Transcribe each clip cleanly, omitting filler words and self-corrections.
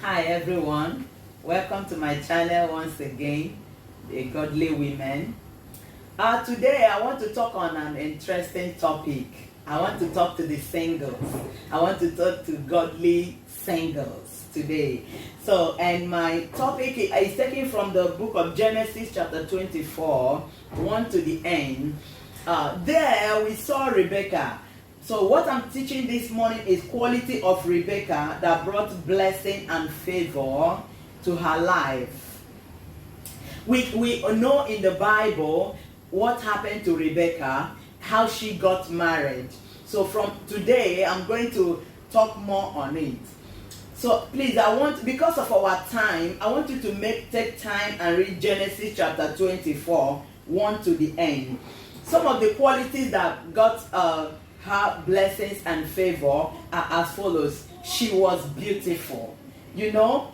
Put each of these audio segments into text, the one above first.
Hi everyone, welcome to my channel once again, The Godly Women. Today I want to talk on an interesting topic. I want to talk to the singles. I want to talk to godly singles today. And my topic is taken from the book of Genesis chapter 24, 1 to the end. There we saw Rebecca. So what I'm teaching this morning is quality of Rebecca that brought blessing and favor to her life. We know in the Bible what happened to Rebecca, how she got married. So from today, I'm going to talk more on it. So please, because of our time, I want you to take time and read Genesis chapter 24, 1 to the end. Some of the qualities that got her blessings and favor are as follows. She was beautiful. You know,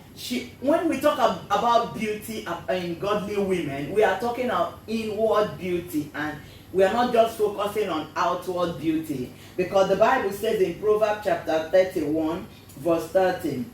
when we talk about beauty in godly women, we are talking about inward beauty, and we are not just focusing on outward beauty, because the Bible says in Proverbs chapter 31 verse 13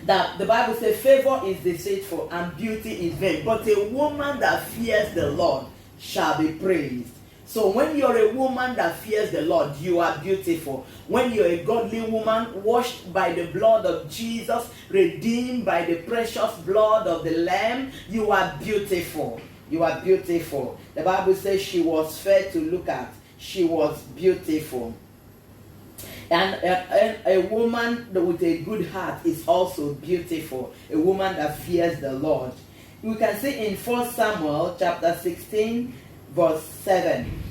that the Bible says favor is deceitful and beauty is vain, but a woman that fears the Lord shall be praised. So when you're a woman that fears the Lord, you are beautiful. When you're a godly woman, washed by the blood of Jesus, redeemed by the precious blood of the Lamb, you are beautiful. You are beautiful. The Bible says she was fair to look at. She was beautiful. And a woman with a good heart is also beautiful. A woman that fears the Lord. You can see in 1 Samuel chapter 16, verse 7.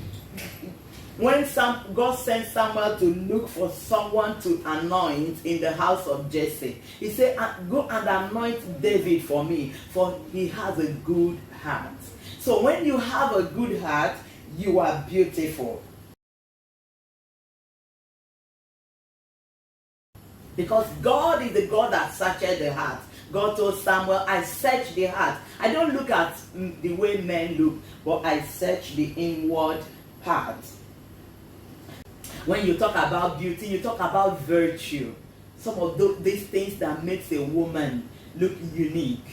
When God sent Samuel to look for someone to anoint in the house of Jesse, he said, go and anoint David for me, for he has a good heart. So when you have a good heart, you are beautiful. Because God is the God that searches the heart. God told Samuel, I search the heart. I don't look at the way men look, but I search the inward part. When you talk about beauty, you talk about virtue. Some of these things that makes a woman look unique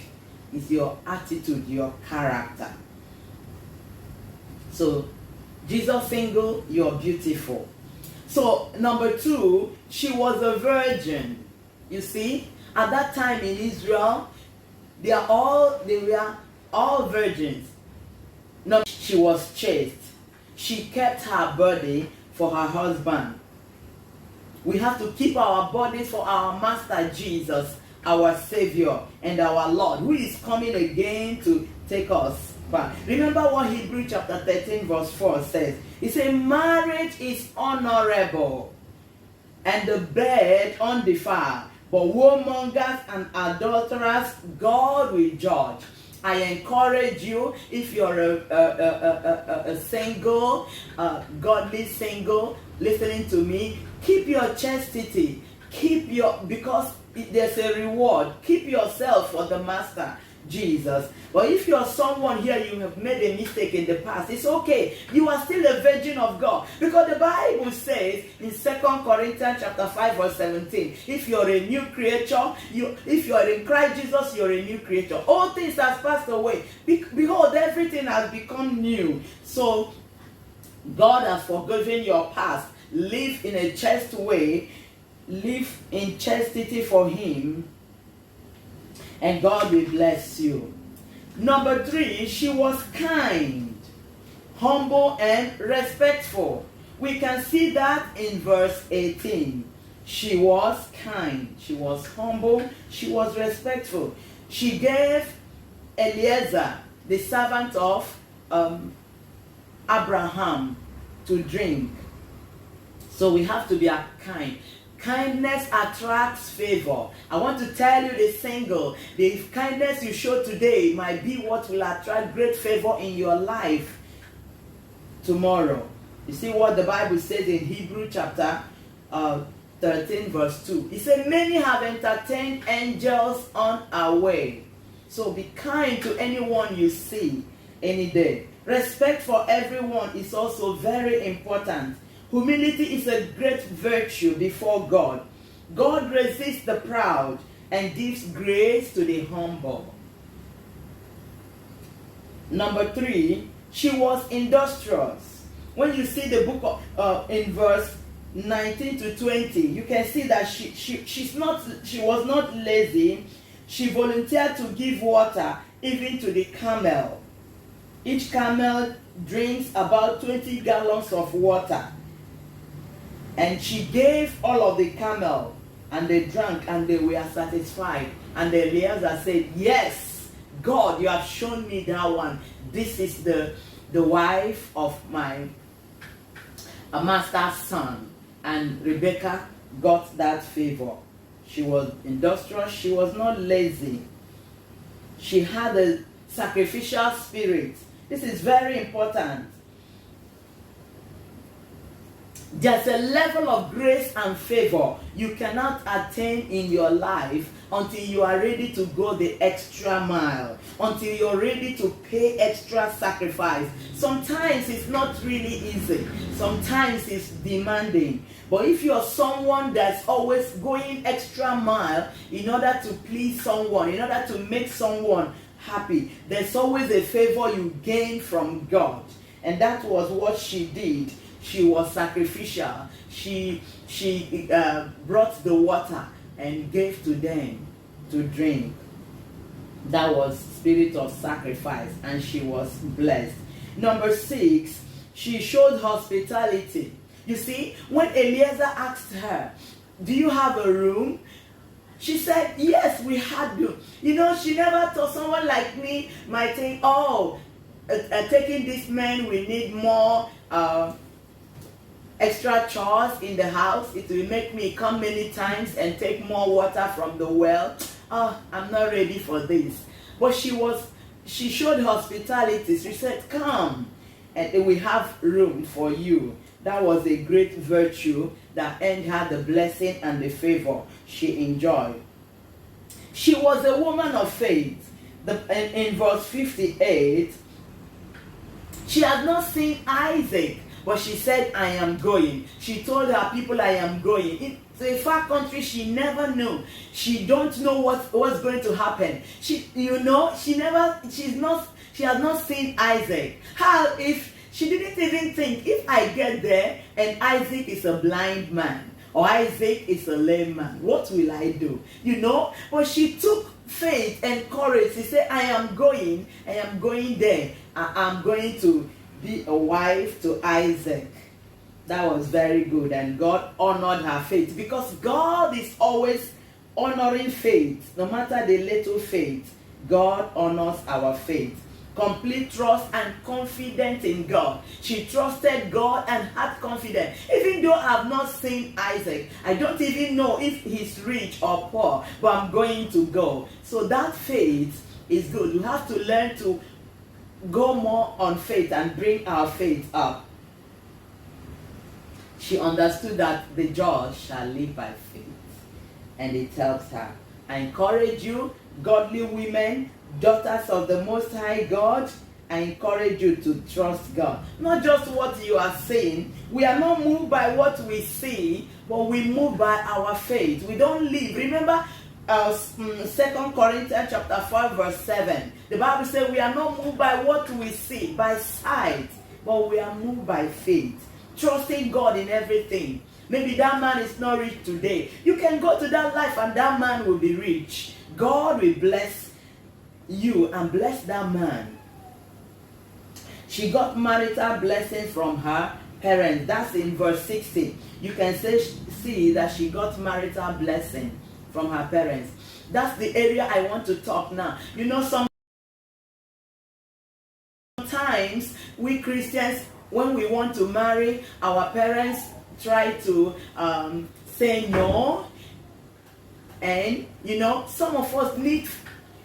is your attitude, your character. So, Jesus single, you're beautiful. So, number 2, she was a virgin. You see, at that time in Israel, they were all virgins. No, she was chaste. She kept her body for her husband. We have to keep our bodies for our Master Jesus, our Savior and our Lord, who is coming again to take us back. Remember what Hebrews chapter 13 verse 4 says. It says, marriage is honorable and the bed undefiled, but whoremongers and adulterers God will judge. I encourage you, if you're a single, godly single, listening to me, keep your chastity. Because there's a reward. Keep yourself for the Master Jesus. But if you're someone here, you have made a mistake in the past, it's okay. You are still a virgin of God. Because the Bible says in 2 Corinthians chapter 5 verse 17, if you're a new creature, if you're in Christ Jesus, you're a new creature. All things have passed away. Behold, everything has become new. So God has forgiven your past. Live in a chaste way. Live in chastity for Him, and God will bless you. Number 3, she was kind, humble, and respectful. We can see that in verse 18. She was kind, she was humble, she was respectful. She gave Eliezer, the servant of Abraham, to drink. So we have to be kind. Kindness attracts favor. I want to tell you, the single, the kindness you show today might be what will attract great favor in your life tomorrow. You see what the Bible says in Hebrews chapter 13 verse 2. It said, many have entertained angels on our way. So be kind to anyone you see any day. Respect for everyone is also very important. Humility is a great virtue before God. God resists the proud and gives grace to the humble. Number 3, she was industrious. When you see the book in verse 19 to 20, you can see that she was not lazy. She volunteered to give water even to the camel. Each camel drinks about 20 gallons of water. And she gave all of the camel, and they drank, and they were satisfied. And Eliezer said, yes, God, you have shown me that one. This is the wife of my master's son. And Rebecca got that favor. She was industrious. She was not lazy. She had a sacrificial spirit. This is very important. There's a level of grace and favor you cannot attain in your life until you are ready to go the extra mile, until you're ready to pay extra sacrifice. Sometimes it's not really easy. Sometimes it's demanding. But if you're someone that's always going extra mile in order to please someone, in order to make someone happy, there's always a favor you gain from God. And that was what she did. She was sacrificial. She brought the water and gave to them to drink. That was spirit of sacrifice, and she was blessed. Number 6, she showed hospitality. You see, when Eliezer asked her, do you have a room? She said, yes, we had to. You know, she never thought someone like me might think, taking this man, we need more extra chores in the house. It will make me come many times and take more water from the well. I'm not ready for this. But she showed hospitality. She said, come, and we have room for you. That was a great virtue that earned her the blessing and the favor she enjoyed. She was a woman of faith. In verse 58, she had not seen Isaac, but she said, I am going. She told her people, I am going. It's a far country she never knew. She don't know what's going to happen. She has not seen Isaac. How if she didn't even think, if I get there and Isaac is a blind man or Isaac is a lame man, what will I do? But she took faith and courage. She said, I am going there. I am going to be a wife to Isaac. That was very good, and God honored her faith, because God is always honoring faith. No matter the little faith, God honors our faith. Complete trust and confidence in God. She trusted God and had confidence. Even though I have not seen Isaac, I don't even know if he's rich or poor, but I'm going to go. So that faith is good. We have to learn to go more on faith and bring our faith up. She understood that the just shall live by faith. And it helps her. I encourage you, godly women, daughters of the Most High God, I encourage you to trust God. Not just what you are saying. We are not moved by what we see, but we move by our faith. We don't live. Remember 2 Corinthians chapter 5 verse 7. The Bible says we are not moved by what we see, by sight, but we are moved by faith. Trusting God in everything. Maybe that man is not rich today. You can go to that life and that man will be rich. God will bless you and bless that man. She got marital blessing from her parents. That's in verse 60. You can see that she got marital blessing from her parents. That's the area I want to talk now. Sometimes we Christians, when we want to marry, our parents try to say no. And some of us need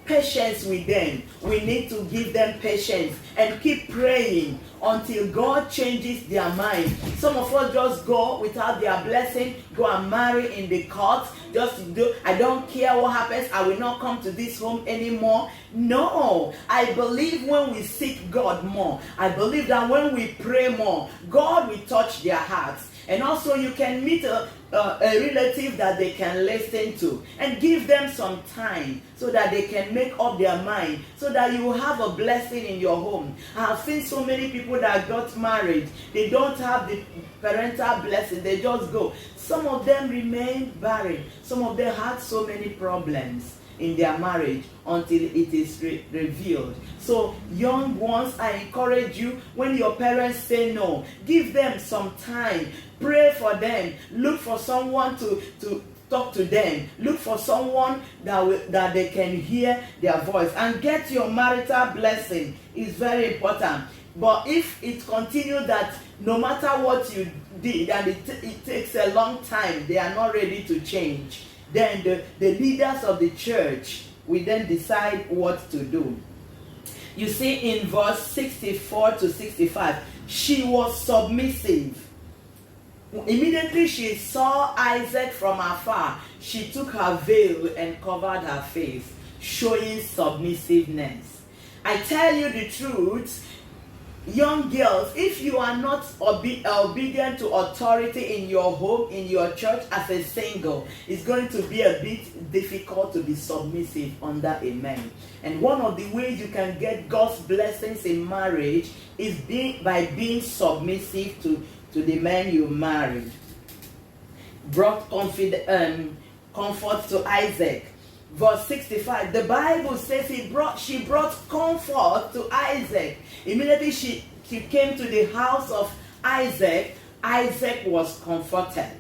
patience with them. We need to give them patience and keep praying until God changes their mind. Some of us just go without their blessing, go and marry in the court. I don't care what happens, I will not come to this home anymore. No, I believe when we seek God more, I believe that when we pray more, God will touch their hearts. And also you can meet a relative that they can listen to and give them some time so that they can make up their mind, so that you will have a blessing in your home. I have seen so many people that got married, they don't have the parental blessing, they just go. Some of them remained barren. Some of them had so many problems in their marriage until it is revealed. So young ones, I encourage you, when your parents say no, give them some time, pray for them, look for someone to talk to them, look for someone that they can hear their voice, and get your marital blessing. Is very important. But if it continues that no matter what you did and it takes a long time, they are not ready to change, then the leaders of the church will then decide what to do. You see in verse 64 to 65, she was submissive. Immediately she saw Isaac from afar, she took her veil and covered her face, showing submissiveness. I tell you the truth, young girls, if you are not obedient to authority in your home, in your church as a single, it's going to be a bit difficult to be submissive under a man. And one of the ways you can get God's blessings in marriage is by being submissive to the man you married. Brought comfort to Isaac. Verse 65, the Bible says she brought comfort to Isaac. Immediately she came to the house of Isaac. Isaac was comforted.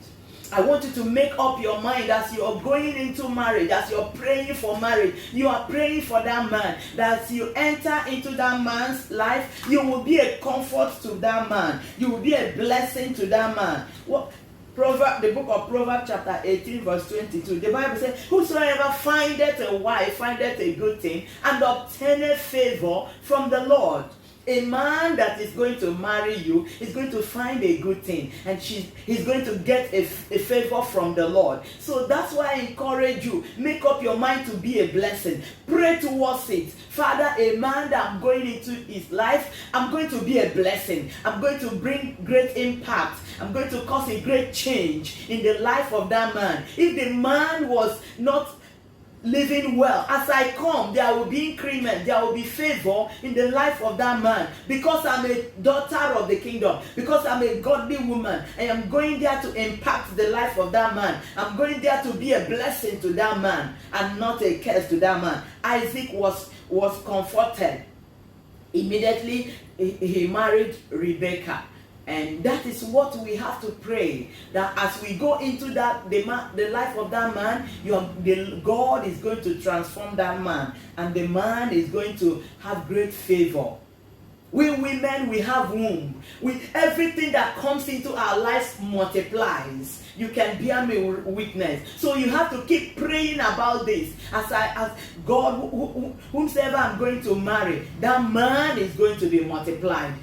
I want you to make up your mind as you are going into marriage, as you are praying for marriage, you are praying for that man, that as you enter into that man's life, you will be a comfort to that man. You will be a blessing to that man. The book of Proverbs chapter 18 verse 22, the Bible says, whosoever findeth a wife findeth a good thing and obtaineth favor from the Lord. A man that is going to marry you is going to find a good thing, and he's going to get a favor from the Lord. So that's why I encourage you, make up your mind to be a blessing. Pray towards it. Father, a man that I'm going into his life, I'm going to be a blessing. I'm going to bring great impact. I'm going to cause a great change in the life of that man. If the man was not living well, as I come, there will be increment, there will be favor in the life of that man, because I'm a daughter of the kingdom, because I'm a godly woman, and I'm going there to impact the life of that man. I'm going there to be a blessing to that man and not a curse to that man. Isaac was comforted. Immediately he married Rebekah. And that is what we have to pray, that as we go into that the life of that man, God is going to transform that man, and the man is going to have great favor. We women, we have womb. Everything that comes into our lives multiplies. You can bear me witness. So you have to keep praying about this. As God, whomsoever I'm going to marry, that man is going to be multiplied.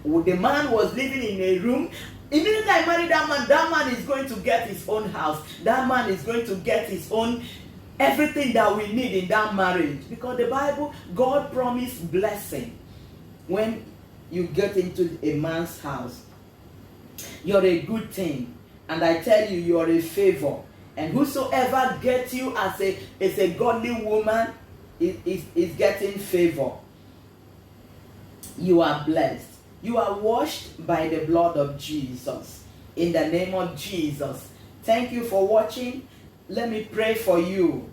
The man was living in a room. Immediately I married that man is going to get his own house. That man is going to get his own everything that we need in that marriage. Because the Bible, God promised blessing. When you get into a man's house, you're a good thing. And I tell you, you're a favor. And whosoever gets you as a godly woman is getting favor. You are blessed. You are washed by the blood of Jesus. In the name of Jesus. Thank you for watching. Let me pray for you.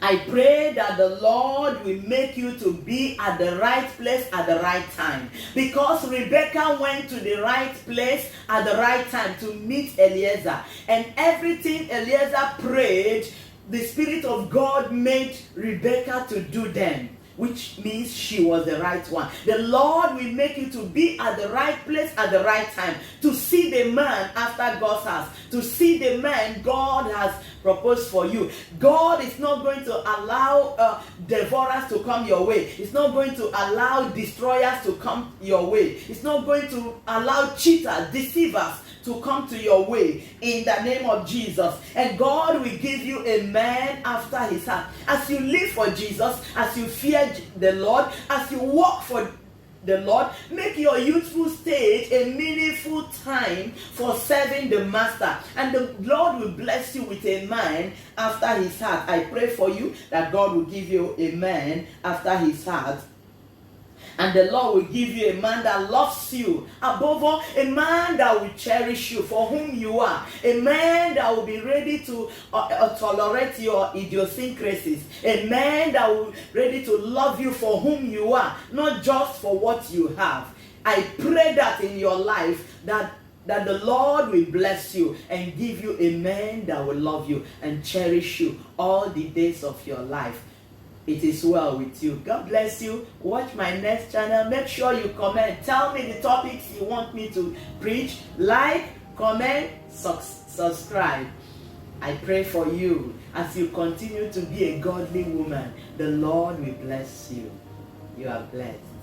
I pray that the Lord will make you to be at the right place at the right time. Because Rebekah went to the right place at the right time to meet Eliezer. And everything Eliezer prayed, the Spirit of God made Rebekah to do them. Which means she was the right one. The Lord will make you to be at the right place at the right time. To see the man after God's house. To see the man God has proposed for you. God is not going to allow devourers to come your way. It's not going to allow destroyers to come your way. It's not going to allow cheaters, deceivers to come to your way in the name of Jesus. And God will give you a man after his heart. As you live for Jesus, as you fear the Lord, as you walk for the Lord. Make your youthful stage a meaningful time for serving the Master. And the Lord will bless you with a man after his heart. I pray for you that God will give you a man after his heart. And the Lord will give you a man that loves you. Above all, a man that will cherish you for whom you are. A man that will be ready to tolerate your idiosyncrasies. A man that will be ready to love you for whom you are, not just for what you have. I pray that in your life, that the Lord will bless you and give you a man that will love you and cherish you all the days of your life. It is well with you. God bless you. Watch my next channel. Make sure you comment. Tell me the topics you want me to preach. Like, comment, subscribe. I pray for you as you continue to be a godly woman. The Lord will bless you. You are blessed.